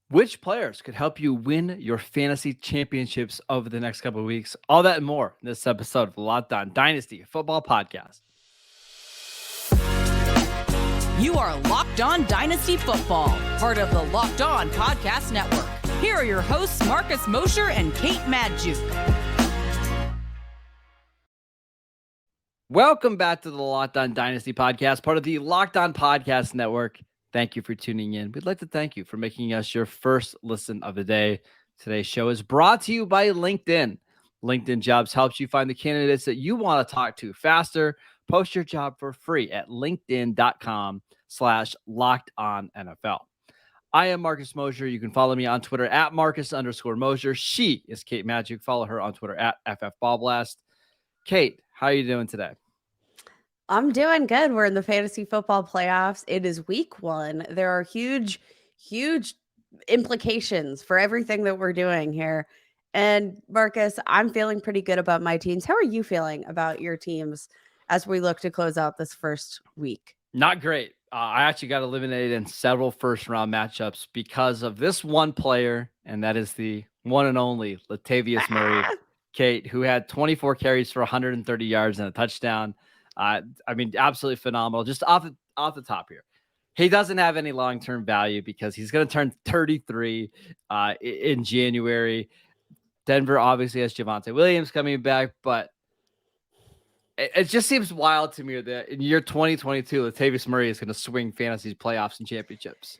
Which players could help you win your fantasy championships over the next couple of weeks? All that and more in this episode of the Locked On Dynasty Football Podcast. You are Locked On Dynasty Football, part of the Locked On Podcast Network. Here are your hosts, Marcus Mosher and Kate Magdziuk. Welcome back to the Locked On Dynasty Podcast, part of the Locked On Podcast Network. Thank you for tuning in. We'd like to thank you for making us your first listen of the day. Today's show is brought to you by LinkedIn. LinkedIn Jobs helps you find the candidates that you want to talk to faster. Post your job for free at linkedin.com/LockedOnNFL. I am Marcus Mosher. You can follow me on Twitter at Marcus_Mosher. She is Kate Magdziuk. Follow her on Twitter at FFBallblast. Kate, how are you doing today? I'm doing good. We're in the fantasy football playoffs. It is week 1. There are huge implications for everything that we're doing here. And Marcus, I'm feeling pretty good about my teams. How are you feeling about your teams as we look to close out this first week? Not great. I actually got eliminated in several first-round matchups because of this one player, and that is the one and only Latavius Murray, Kate, who had 24 carries for 130 yards and a touchdown. Absolutely phenomenal. Just off the top here. He doesn't have any long-term value because he's going to turn 33 in January. Denver obviously has Javonte Williams coming back, but it just seems wild to me that in year 2022, Latavius Murray is going to swing fantasy playoffs and championships.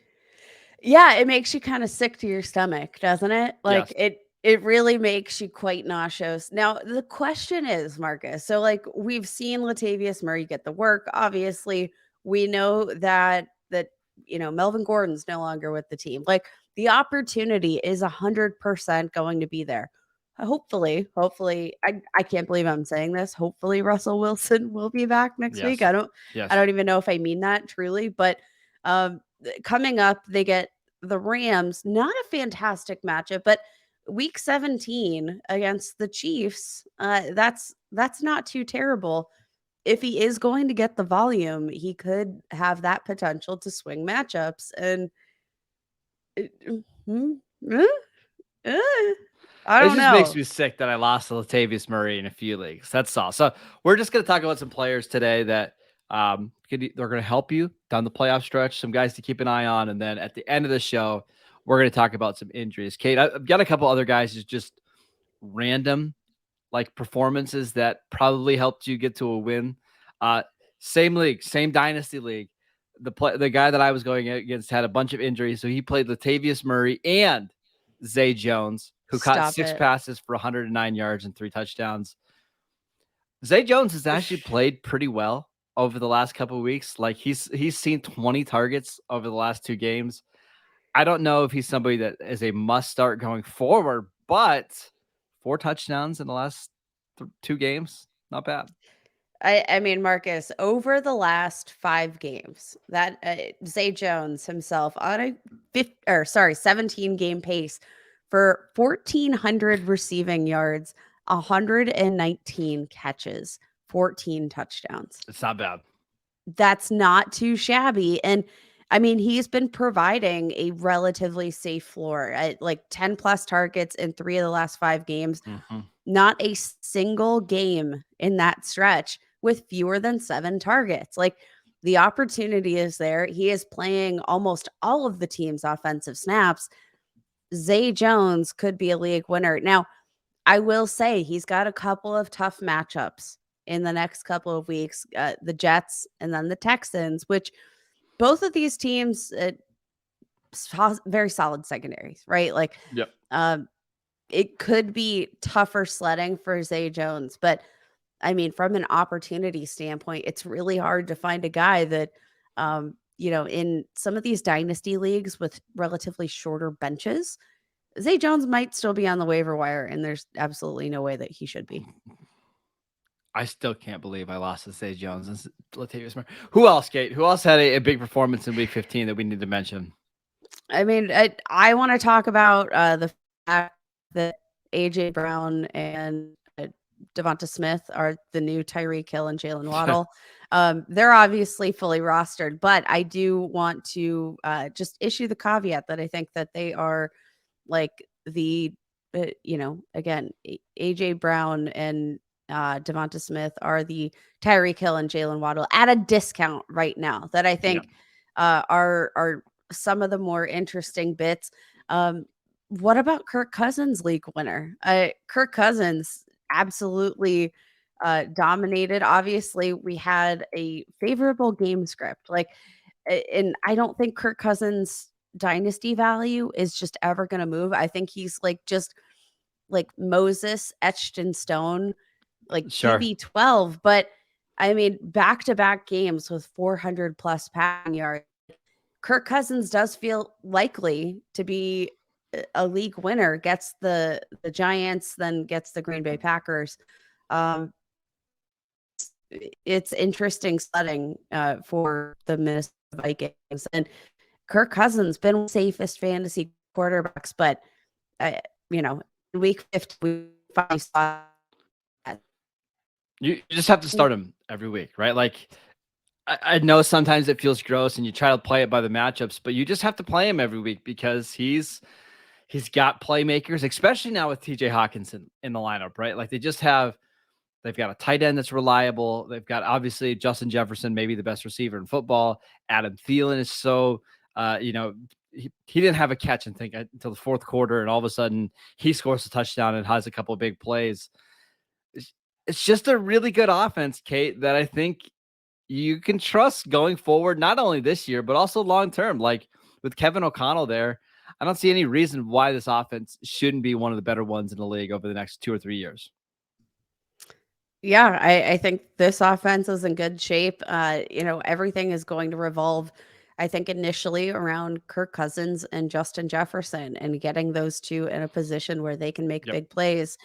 Yeah, it makes you kind of sick to your stomach, doesn't it? Like Yes. It really makes you quite nauseous. Now, the question is, Marcus, so like we've seen Latavius Murray get the work. Obviously, we know that Melvin Gordon's no longer with the team. Like the opportunity is 100% going to be there. Hopefully, I can't believe I'm saying this. Hopefully, Russell Wilson will be back next week. I don't even know if I mean that truly, but coming up, they get the Rams. Not a fantastic matchup, but week 17 against the Chiefs, that's not too terrible. If he is going to get the volume, he could have that potential to swing matchups. And I don't know. It just makes me sick that I lost to Latavius Murray in a few leagues. That's all. So we're just going to talk about some players today that they're going to help you down the playoff stretch, some guys to keep an eye on. And then at the end of the show, we're going to talk about some injuries. Kate, I've got a couple other guys who's just random like performances that probably helped you get to a win. Same league, same dynasty league. The guy that I was going against had a bunch of injuries. So he played Latavius Murray and Zay Jones, who caught 6 passes for 109 yards and 3 touchdowns. Zay Jones has actually played pretty well over the last couple of weeks. Like he's seen 20 targets over the last 2 games. I don't know if he's somebody that is a must start going forward, but 4 touchdowns in the last 2 games, not bad. I mean, Marcus, over the last 5 games, that Zay Jones himself on a 17 game pace for 1,400 receiving yards, 119 catches, 14 touchdowns. It's not bad. That's not too shabby. And I mean, he's been providing a relatively safe floor at like 10 plus targets in 3 of the last 5 games. Mm-hmm. Not a single game in that stretch with fewer than 7 targets. Like the opportunity is there. He is playing almost all of the team's offensive snaps. Zay Jones could be a league winner. Now, I will say he's got a couple of tough matchups in the next couple of weeks, the Jets and then the Texans, which both of these teams, very solid secondaries, right? Like, yep. It could be tougher sledding for Zay Jones, but I mean, from an opportunity standpoint, it's really hard to find a guy that, in some of these dynasty leagues with relatively shorter benches, Zay Jones might still be on the waiver wire, and there's absolutely no way that he should be. I still can't believe I lost to Zay Jones and Latavius Murray. Who else, Kate? Who else had a big performance in Week 15 that we need to mention? I mean, I want to talk about the fact that A.J. Brown and Devonta Smith are the new Tyreek Hill and Jalen Waddle. They're obviously fully rostered, but I do want to just issue the caveat that I think that they are like the, again, AJ Brown and Devonta Smith are the Tyreek Hill and Jalen Waddle at a discount right now that I think are some of the more interesting bits. What about Kirk Cousins league winner? Kirk Cousins absolutely dominated. Obviously, we had a favorable game script. And I don't think Kirk Cousins dynasty value is just ever going to move. I think he's just like Moses etched in stone, like Sure. QB12. But I mean, back-to-back games with 400 plus passing yards. Kirk Cousins does feel likely to be a league winner, gets the Giants, then gets the Green Bay Packers. It's interesting sledding for the Minnesota Vikings. And Kirk Cousins been one of the safest fantasy quarterbacks, but week 50 we finally saw that. You just have to start him every week, right? Like, I know sometimes it feels gross and you try to play it by the matchups, but you just have to play him every week because he's got playmakers, especially now with TJ Hawkinson in the lineup, right? Like they've got a tight end that's reliable. They've got obviously Justin Jefferson, maybe the best receiver in football. Adam Thielen is so, he didn't have a catch until the fourth quarter, and all of a sudden he scores a touchdown and has a couple of big plays. It's just a really good offense, Kate, that I think you can trust going forward, not only this year, but also long term. Like with Kevin O'Connell there, I don't see any reason why this offense shouldn't be one of the better ones in the league over the next 2 or 3 years. Yeah, I think this offense is in good shape. Everything is going to revolve, I think, initially around Kirk Cousins and Justin Jefferson and getting those two in a position where they can make Yep. big plays.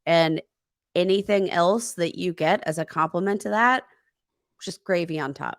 And anything else that you get as a complement to that, just gravy on top.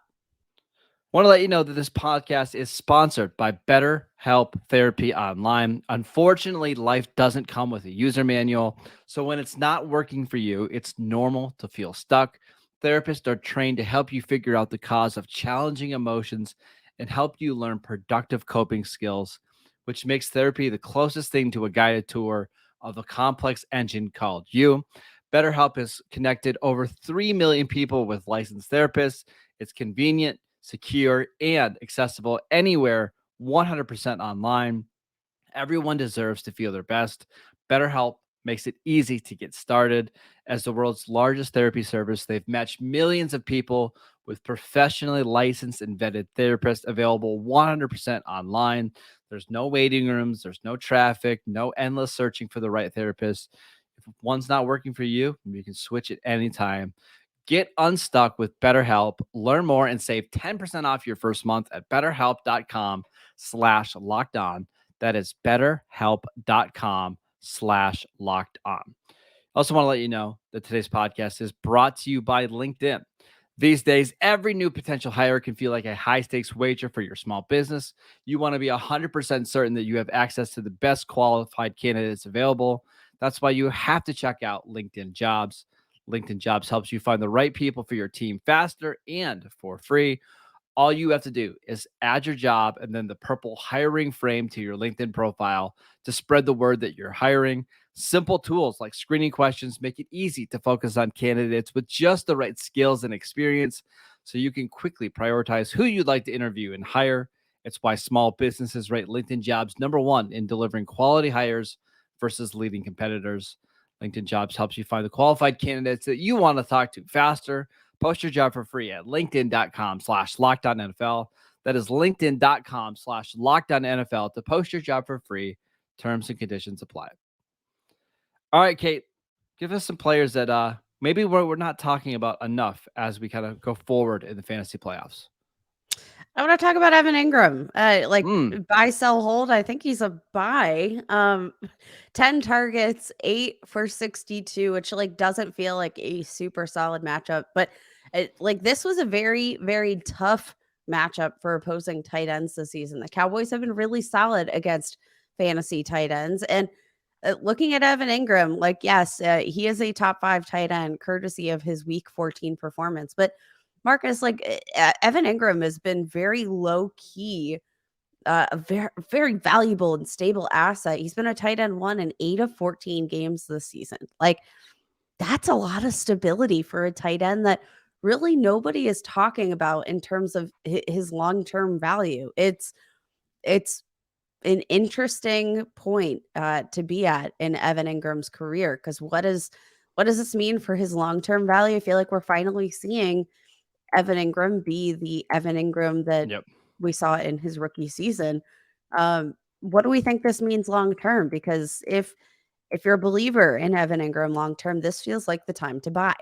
Want to let you know that this podcast is sponsored by BetterHelp Therapy Online. Unfortunately, life doesn't come with a user manual. So when it's not working for you, it's normal to feel stuck. Therapists are trained to help you figure out the cause of challenging emotions and help you learn productive coping skills, which makes therapy the closest thing to a guided tour of a complex engine called you. BetterHelp has connected over 3 million people with licensed therapists. It's convenient, secure, and accessible anywhere, 100% online. Everyone deserves to feel their best. BetterHelp makes it easy to get started. As the world's largest therapy service, they've matched millions of people with professionally licensed and vetted therapists available 100% online. There's no waiting rooms, there's no traffic, no endless searching for the right therapist. If one's not working for you, you can switch at any time. Get unstuck with BetterHelp. Learn more and save 10% off your first month at betterhelp.com/lockedon. That is betterhelp.com/lockedon. Also want to let you know that today's podcast is brought to you by LinkedIn. These days, every new potential hire can feel like a high-stakes wager for your small business. You want to be 100% certain that you have access to the best qualified candidates available. That's why you have to check out LinkedIn Jobs. LinkedIn Jobs helps you find the right people for your team faster and for free. All you have to do is add your job and then the purple hiring frame to your LinkedIn profile to spread the word that you're hiring. Simple tools like screening questions make it easy to focus on candidates with just the right skills and experience so you can quickly prioritize who you'd like to interview and hire. It's why small businesses rate LinkedIn Jobs #1 in delivering quality hires versus leading competitors. LinkedIn Jobs helps you find the qualified candidates that you want to talk to faster. Post your job for free at linkedin.com/lockedonnfl. That is linkedin.com/lockedonnfl to post your job for free. Terms and conditions apply. All right, Kate, give us some players that maybe we're not talking about enough as we kind of go forward in the fantasy playoffs. I want to talk about Evan Engram. Buy, sell, hold. I think he's a buy. 10 targets, 8 for 62, which doesn't feel like a super solid matchup. But this was a very, very tough matchup for opposing tight ends this season. The Cowboys have been really solid against fantasy tight ends. And looking at Evan Engram, yes, he is a top 5 tight end, courtesy of his week 14 performance. But Marcus, like Evan Engram has been very low key, a very valuable and stable asset. He's been a tight end 1 in 8 of 14 games this season. Like, that's a lot of stability for a tight end that really nobody is talking about in terms of his long-term value. It's an interesting point to be at in Evan Ingram's career, because what does this mean for his long-term value? I feel like we're finally seeing Evan Engram be the Evan Engram that Yep. we saw in his rookie season. What do we think this means long term? Because if you're a believer in Evan Engram long term, this feels like the time to buy.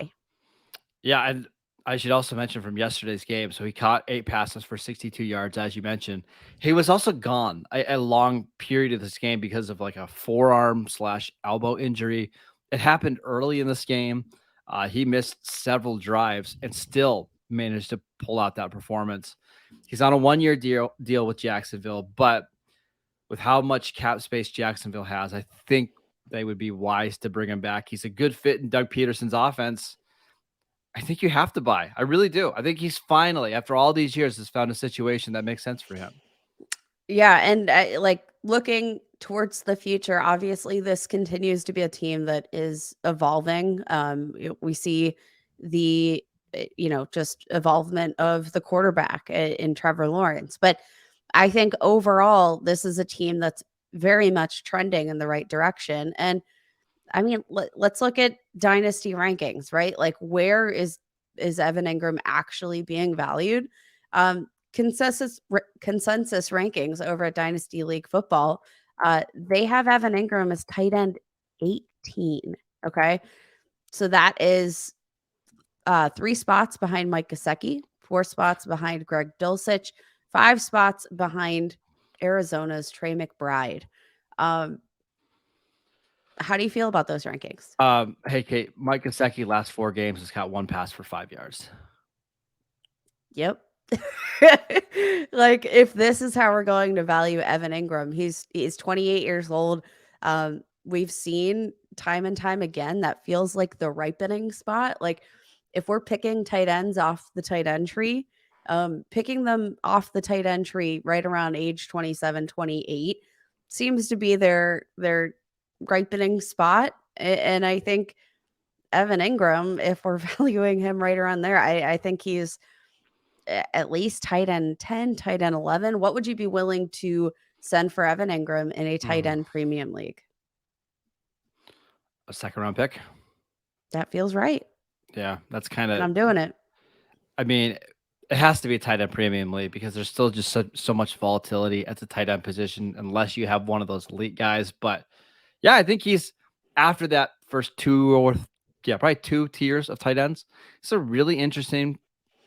Yeah, and I should also mention from yesterday's game. So he caught 8 passes for 62 yards, as you mentioned. He was also gone a long period of this game because of like a forearm slash elbow injury. It happened early in this game. He missed several drives and still managed to pull out that performance. He's on a 1-year deal with Jacksonville, but with how much cap space Jacksonville has, I think they would be wise to bring him back. He's a good fit in Doug Peterson's offense. I think you have to buy. I really do. I think he's finally, after all these years, has found a situation that makes sense for him. Yeah, and like looking towards the future, obviously this continues to be a team that is evolving. We see the just evolvement of the quarterback in Trevor Lawrence, but I think overall this is a team that's very much trending in the right direction. And I mean, let's look at dynasty rankings, right? Like, where is Evan Engram actually being valued? Consensus rankings over at Dynasty League Football, they have Evan Engram as tight end 18. Okay, so that is 3 spots behind Mike Gesicki, 4 spots behind Greg Dulcich, 5 spots behind Arizona's Trey McBride. How do you feel about those rankings? Hey, Kate, Mike Gesicki last 4 games has caught 1 pass for 5 yards. Yep. Like, if this is how we're going to value Evan Engram, he's 28 years old. We've seen time and time again that feels like the ripening spot. Like, if we're picking tight ends off the tight end tree, picking them off the tight end tree right around age 27, 28 seems to be their ripening spot. And I think Evan Engram, if we're valuing him right around there, I think he's at least tight end 10, tight end 11. What would you be willing to send for Evan Engram in a tight end premium league? A 2nd-round pick. That feels right. Yeah, that's And kinda, I'm doing it. I mean, it has to be a tight end premium league because there's still just so much volatility at the tight end position unless you have one of those elite guys. But yeah, I think he's, after that first 2 or probably 2 tiers of tight ends, it's a really interesting,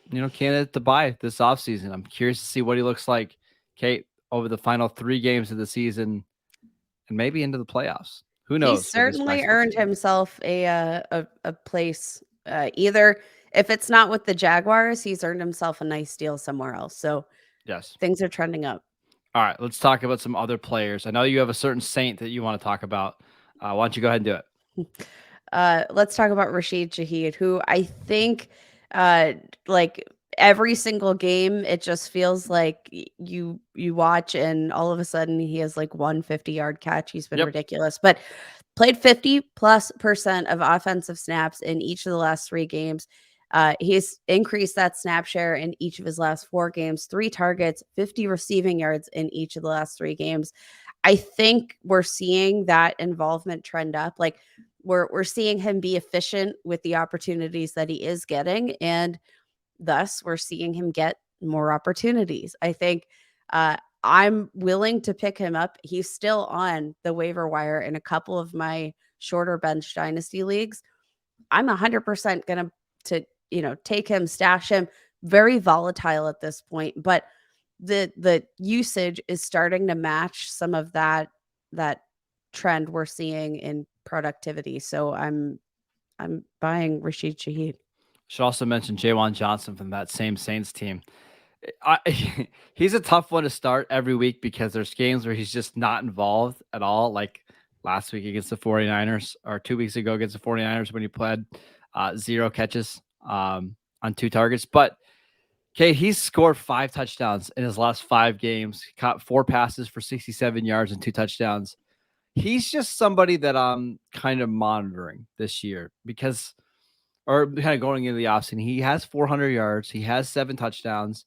candidate to buy this offseason. I'm curious to see what he looks like, Kate, over the final 3 games of the season and maybe into the playoffs. Who He's knows with this certainly flexible earned team? himself a place. Either if it's not with the Jaguars, he's earned himself a nice deal somewhere else. So Yes. things are trending up. All right, let's talk about some other players. I know you have a certain Saint that you want to talk about. Why don't you go ahead and do it? Let's talk about Rashid Shaheed, who I think, uh, like every single game, it just feels like you watch and all of a sudden he has like 150-yard catch. He's been Yep. ridiculous, but played 50+% of offensive snaps in each of the last 3 games. He's increased that snap share in each of his last 4 games, 3 targets, 50 receiving yards in each of the last 3 games. I think we're seeing that involvement trend up. Like, we're seeing him be efficient with the opportunities that he is getting, and thus we're seeing him get more opportunities. I think I'm willing to pick him up. He's still on the waiver wire in a couple of my shorter bench dynasty leagues. I'm 100% gonna take him, stash him. Very volatile at this point, but the usage is starting to match some of that trend we're seeing in productivity. So I'm buying Rashid Shaheed. Should also mention Jawan Johnson from that same Saints team. He's a tough one to start every week because there's games where he's just not involved at all. Like last week against the 49ers or 2 weeks ago against the 49ers when he played 0 catches on 2 targets. But Kate, he's scored 5 touchdowns in his last 5 games. He caught 4 passes for 67 yards and 2 touchdowns. He's just somebody that I'm kind of monitoring this year because, or kind of going into the offseason. He has 400 yards. He has 7 touchdowns.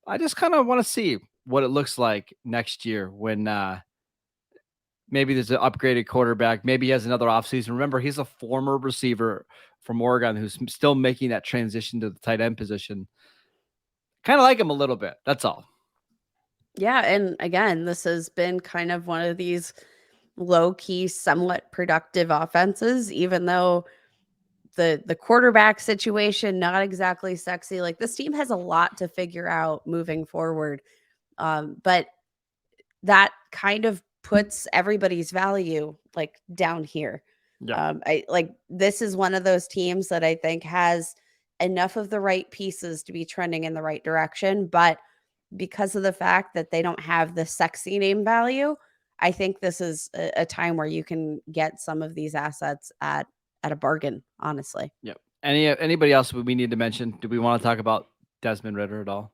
I just kind of want to see what it looks like next year when maybe there's an upgraded quarterback. Maybe he has another offseason. Remember, he's a former receiver from Oregon who's still making that transition to the tight end position. Kind of like him a little bit. That's all. Yeah. And again, this has been kind of one of these low-key, somewhat productive offenses, even though the quarterback situation, not exactly sexy. Like, this team has a lot to figure out moving forward. But that kind of puts everybody's value like down here. Yeah. This is one of those teams that I think has enough of the right pieces to be trending in the right direction, but because of the fact that they don't have the sexy name value, I think this is a time where you can get some of these assets at a bargain, honestly. Yep. Anybody else we need to mention? Do we want to talk about Desmond Ridder at all?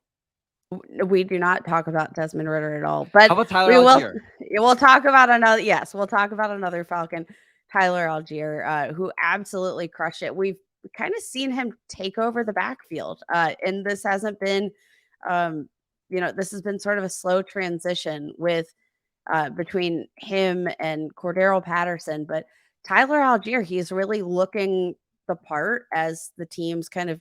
We do not talk about Desmond Ridder at all, How but about Tyler we will. Algier? We'll talk about another. Yes, we'll talk about another Falcon, Tyler Algier, who absolutely crushed it. We've kind of seen him take over the backfield, and this hasn't been, this has been sort of a slow transition with between him and Cordero Patterson. But Tyler Algier, he's really looking the part as the team's kind of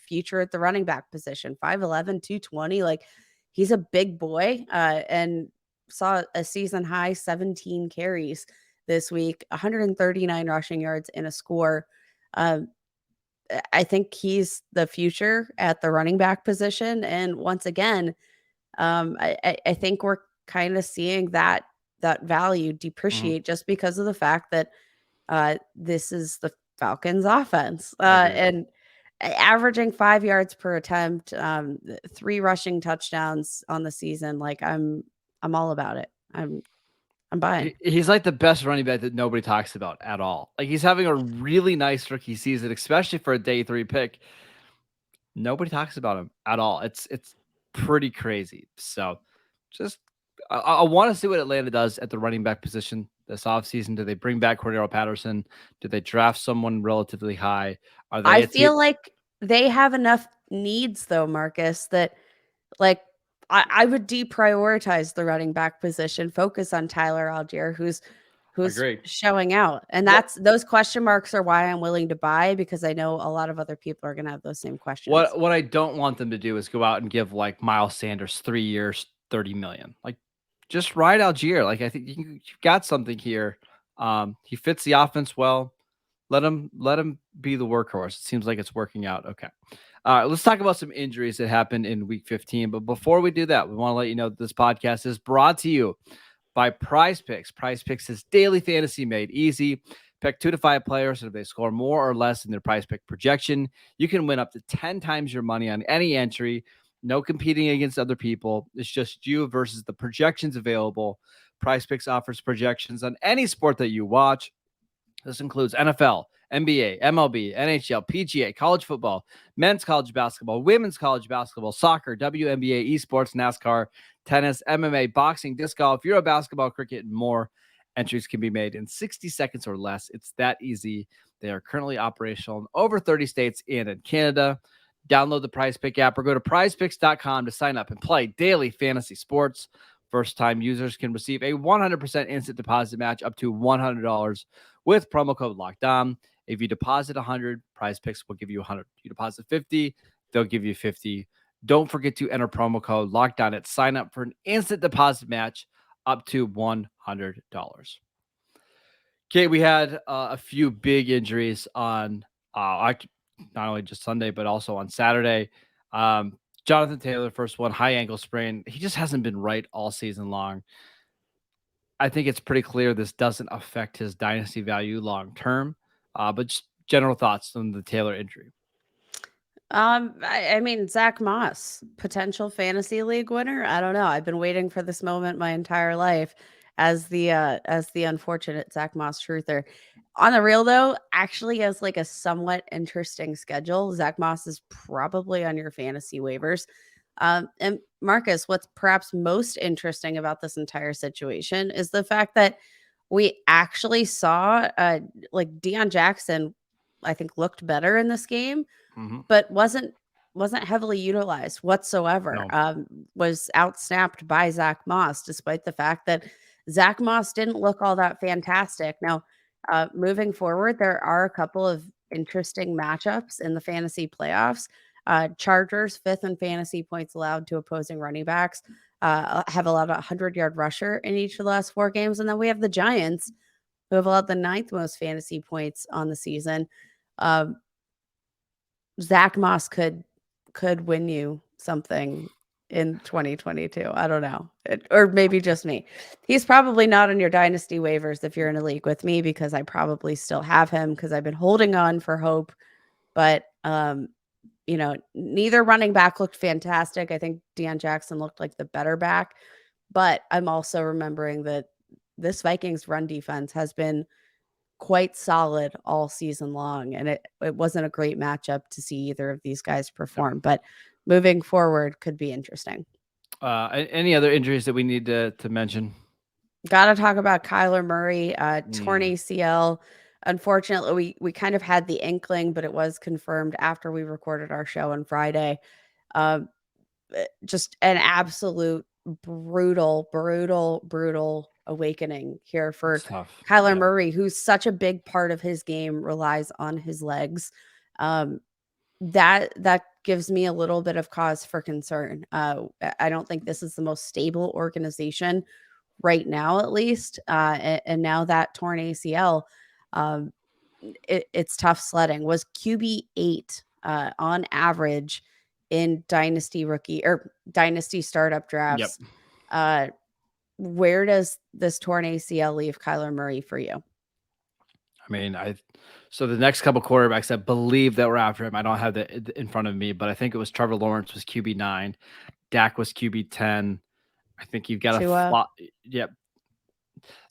future at the running back position. 5'11", 220. Like, he's a big boy, and saw a season high 17 carries this week, 139 rushing yards and a score. I think he's the future at the running back position. And once again, I think we're kind of seeing that value depreciate just because of the fact that this is the Falcons offense, and averaging 5 yards per attempt, 3 rushing touchdowns on the season. Like, I'm all about it. I'm buying. He's like the best running back that nobody talks about at all. Like, he's having a really nice rookie season, especially for a day 3 pick. Nobody talks about him at all. It's pretty crazy. So just I want to see what Atlanta does at the running back position this offseason. Do they bring back Cordero Patterson? Do they draft someone relatively high? Are they I feel like they have enough needs, though, Marcus, that like I would deprioritize the running back position, focus on Tyler Algier, who's Agreed. showing out. And those question marks are why I'm willing to buy, because I know a lot of other people are going to have those same questions. What I don't want them to do is go out and give like Miles Sanders 3 years, $30 million. Like, just ride Algier. Like, I think you've got something here. He fits the offense well. Let him be the workhorse. It seems like it's working out. Okay. Let's talk about some injuries that happened in week 15. But before we do that, we want to let you know that this podcast is brought to you by Prize Picks. Prize Picks is daily fantasy made easy. Pick 2 to 5 players, and if they score more or less in their Prize Pick projection, you can win up to 10 times your money on any entry. No competing against other people. It's just you versus the projections available. Prize Picks offers projections on any sport that you watch. This includes NFL, NBA, MLB, NHL, PGA, college football, men's college basketball, women's college basketball, soccer, WNBA, esports, NASCAR, tennis, MMA, boxing, disc golf, Euro basketball, cricket, and more. Entries can be made in 60 seconds or less. It's that easy. They are currently operational in over 30 states and in Canada. Download the Prize Pick app or go to prizepicks.com to sign up and play daily fantasy sports. First-time users can receive a 100% instant deposit match up to $100 with promo code Locked On. If you deposit 100, Prize Picks will give you 100. If you deposit 50, they'll give you 50. Don't forget to enter promo code Locked On at sign up for an instant deposit match up to $100. Okay, we had a few big injuries on not only just Sunday, but also on Saturday. Jonathan Taylor, first one, high ankle sprain. He just hasn't been right all season long. I think it's pretty clear this doesn't affect his dynasty value long term. But just general thoughts on the Taylor injury. I mean, Zach Moss, potential fantasy league winner. I don't know. I've been waiting for this moment my entire life as the unfortunate Zach Moss truther. On the real though, actually has like a somewhat interesting schedule. Zach Moss is probably on your fantasy waivers. And Marcus, what's perhaps most interesting about this entire situation is the fact that we actually saw like Deion Jackson, I think, looked better in this game, but wasn't heavily utilized whatsoever. No. Was outsnapped by Zach Moss, despite the fact that Zach Moss didn't look all that fantastic. Now, moving forward, there are a couple of interesting matchups in the fantasy playoffs. Chargers, fifth in fantasy points allowed to opposing running backs, have allowed a 100-yard rusher in each of the last 4 games. And then we have the Giants, who have allowed the 9th most fantasy points on the season. Zach Moss could win you something in 2022. I don't know. Or maybe just me. He's probably not on your dynasty waivers if you're in a league with me, because I probably still have him because I've been holding on for hope. But neither running back looked fantastic. I think Deion Jackson looked like the better back. But I'm also remembering that this Vikings run defense has been quite solid all season long, and it wasn't a great matchup to see either of these guys perform. But moving forward could be interesting. Any other injuries that we need to mention? Got to talk about Kyler Murray, torn ACL. Unfortunately, we kind of had the inkling, but it was confirmed after we recorded our show on Friday. Just an absolute brutal awakening here for Kyler Murray, who's such a big part of his game relies on his legs. That gives me a little bit of cause for concern. I don't think this is the most stable organization right now, at least. And now that torn ACL, it's tough sledding. Was QB 8 on average in dynasty rookie or dynasty startup drafts. Yep. Where does this torn ACL leave Kyler Murray for you? I mean, so the next couple quarterbacks I believe that were after him, I don't have that in front of me, but I think it was Trevor Lawrence was QB 9, Dak was QB 10. I think you've got a flop. Yep.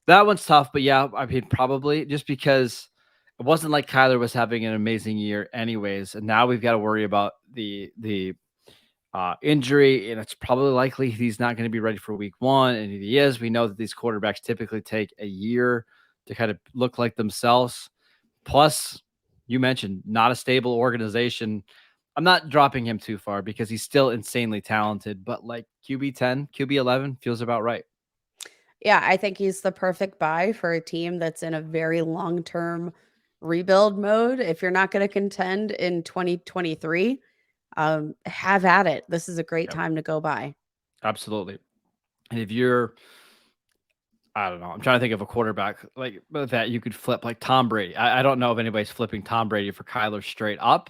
That one's tough, but yeah, I mean, probably just because it wasn't like Kyler was having an amazing year anyways. And now we've got to worry about the injury, and it's probably likely he's not going to be ready for week 1. And if he is, we know that these quarterbacks typically take a year to kind of look like themselves. Plus, you mentioned not a stable organization. I'm not dropping him too far because he's still insanely talented, but like QB 10, QB 11 feels about right. Yeah, I think he's the perfect buy for a team that's in a very long-term rebuild mode. If you're not going to contend in 2023, have at it. This is a great time to go buy. Absolutely. And if you're, I don't know, I'm trying to think of a quarterback like that you could flip, like Tom Brady. I don't know if anybody's flipping Tom Brady for Kyler straight up,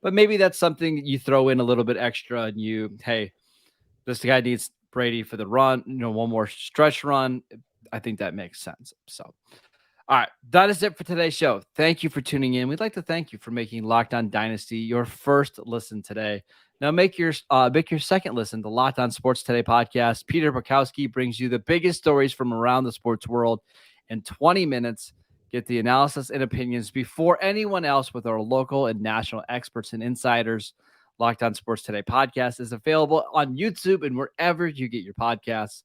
but maybe that's something you throw in a little bit extra and hey, this guy needs Brady for the run, one more stretch run. I think that makes sense. So, all right, that is it for today's show. Thank you for tuning in. We'd like to thank you for making Locked On Dynasty your first listen today. Now make your second listen to Locked On Sports Today podcast. Peter Bukowski brings you the biggest stories from around the sports world in 20 minutes. Get the analysis and opinions before anyone else with our local and national experts and insiders. Locked On Sports Today podcast is available on YouTube and wherever you get your podcasts.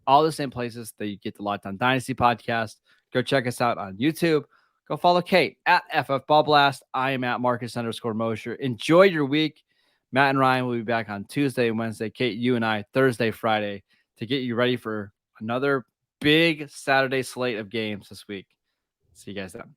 All the same places that you get the Locked On Dynasty podcast. Go check us out on YouTube. Go follow Kate at FFBallBlast. I am at Marcus_Mosher. Enjoy your week. Matt and Ryan will be back on Tuesday and Wednesday. Kate, you and I, Thursday, Friday, to get you ready for another big Saturday slate of games this week. See you guys then.